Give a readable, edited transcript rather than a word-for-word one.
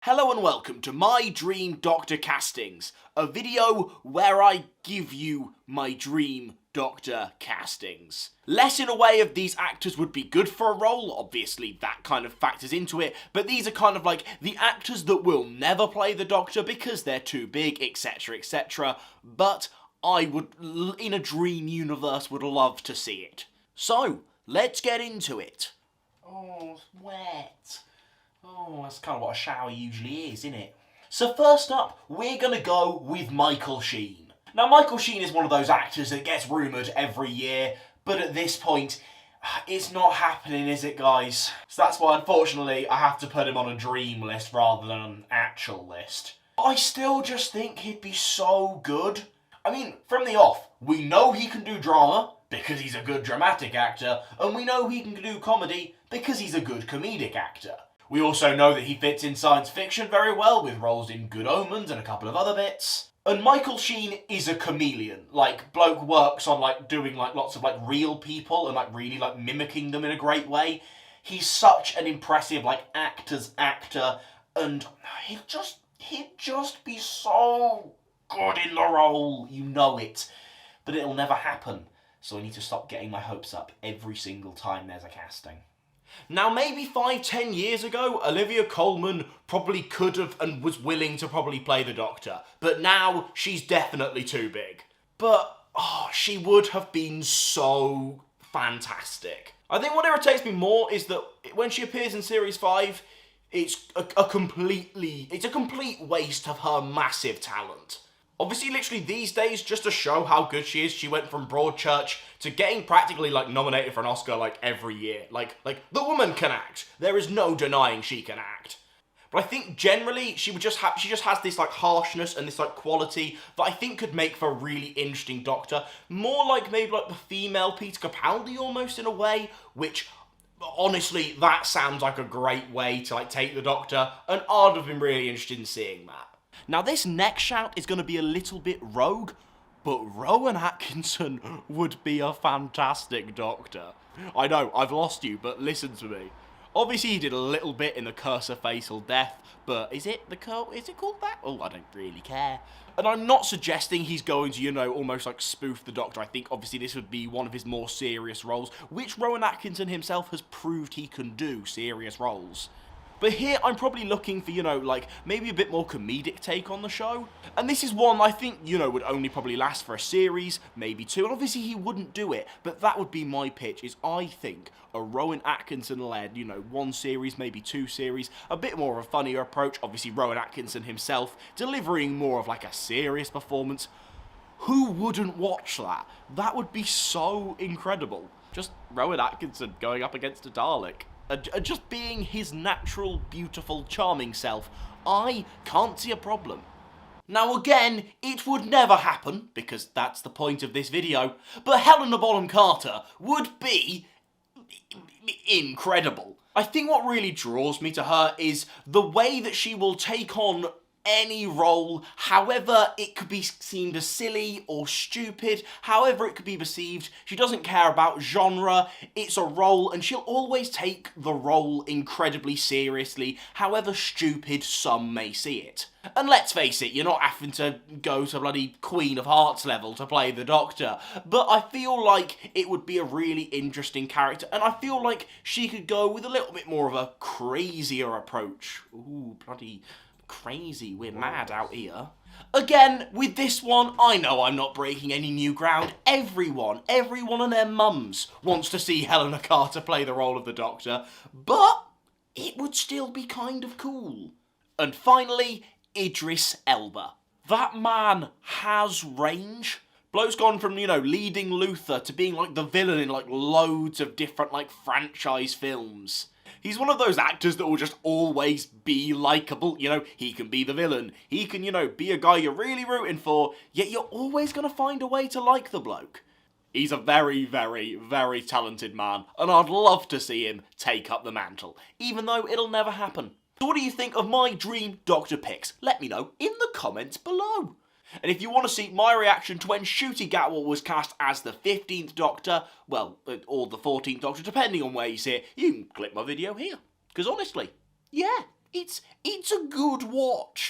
Hello and welcome to My Dream Doctor Castings, a video where I give you my dream Doctor castings. Less in a way of these actors would be good for a role, obviously that kind of factors into it, but these are kind of like the actors that will never play the Doctor because they're too big, etc, etc, but I would, in a dream universe, would love to see it. So, let's get into it. Oh, it's wet. Oh, that's kind of what a shower usually is, isn't it? So first up, we're going to go with Michael Sheen. Now, Michael Sheen is one of those actors that gets rumoured every year, but at this point, it's not happening, is it, guys? So that's why, unfortunately, I have to put him on a dream list rather than an actual list. But I still just think he'd be so good. I mean, from the off, we know he can do drama, because he's a good dramatic actor, and we know he can do comedy, because he's a good comedic actor. We also know that he fits in science fiction very well, with roles in Good Omens and a couple of other bits. And Michael Sheen is a chameleon. Like, bloke works on, doing, lots of, real people and, really, mimicking them in a great way. He's such an impressive, actor's actor, and he'd just be so good in the role. You know it. But it'll never happen. So I need to stop getting my hopes up every single time there's a casting. Now, maybe 5-10 years ago, Olivia Coleman probably could have and was willing to probably play the Doctor, but now she's definitely too big. But, she would have been so fantastic. I think what irritates me more is that when she appears in Series 5, it's a complete waste of her massive talent. Obviously, literally these days, just to show how good she is, she went from Broadchurch to getting practically, nominated for an Oscar, every year. The woman can act. There is no denying she can act. But I think generally, she just has this, harshness and this, quality that I think could make for a really interesting Doctor. More maybe the female Peter Capaldi, almost, in a way, which, honestly, that sounds like a great way to, take the Doctor, and I'd have been really interested in seeing that. Now, this next shout is going to be a little bit rogue, but Rowan Atkinson would be a fantastic Doctor. I know, I've lost you, but listen to me. Obviously, he did a little bit in The Curse of Fatal Death, but is it called that? Oh, I don't really care. And I'm not suggesting he's going to, almost spoof the Doctor. I think, obviously, this would be one of his more serious roles, which Rowan Atkinson himself has proved he can do, serious roles. But here, I'm probably looking for, maybe a bit more comedic take on the show. And this is one I think, would only probably last for a series, maybe two. And obviously he wouldn't do it, but that would be my pitch, is I think a Rowan Atkinson-led, one series, maybe two series, a bit more of a funnier approach. Obviously Rowan Atkinson himself delivering more of a serious performance. Who wouldn't watch that? That would be so incredible. Just Rowan Atkinson going up against a Dalek. Just being his natural, beautiful, charming self, I can't see a problem. Now again, it would never happen, because that's the point of this video, but Helena Carter would be incredible. I think what really draws me to her is the way that she will take on any role, however it could be seen as silly or stupid, however it could be perceived. She doesn't care about genre, it's a role, and she'll always take the role incredibly seriously, however stupid some may see it. And let's face it, you're not having to go to bloody Queen of Hearts level to play the Doctor, but I feel like it would be a really interesting character, and I feel like she could go with a little bit more of a crazier approach. Ooh, bloody crazy, we're mad out here. Again, with this one, I know I'm not breaking any new ground. Everyone and their mums wants to see Helena Carter play the role of the Doctor, but it would still be kind of cool. And finally, Idris Elba. That man has range. Bloke's gone from, leading Luther to being the villain in loads of different franchise films. He's one of those actors that will just always be likeable. He can be the villain. He can, be a guy you're really rooting for, yet you're always going to find a way to like the bloke. He's a very, very, very talented man, and I'd love to see him take up the mantle, even though it'll never happen. So what do you think of my dream Doctor picks? Let me know in the comments below. And if you want to see my reaction to when Ncuti Gatwa was cast as the 15th Doctor, well, or the 14th Doctor, depending on where you see it, you can click my video here. Because honestly, yeah, It's a good watch.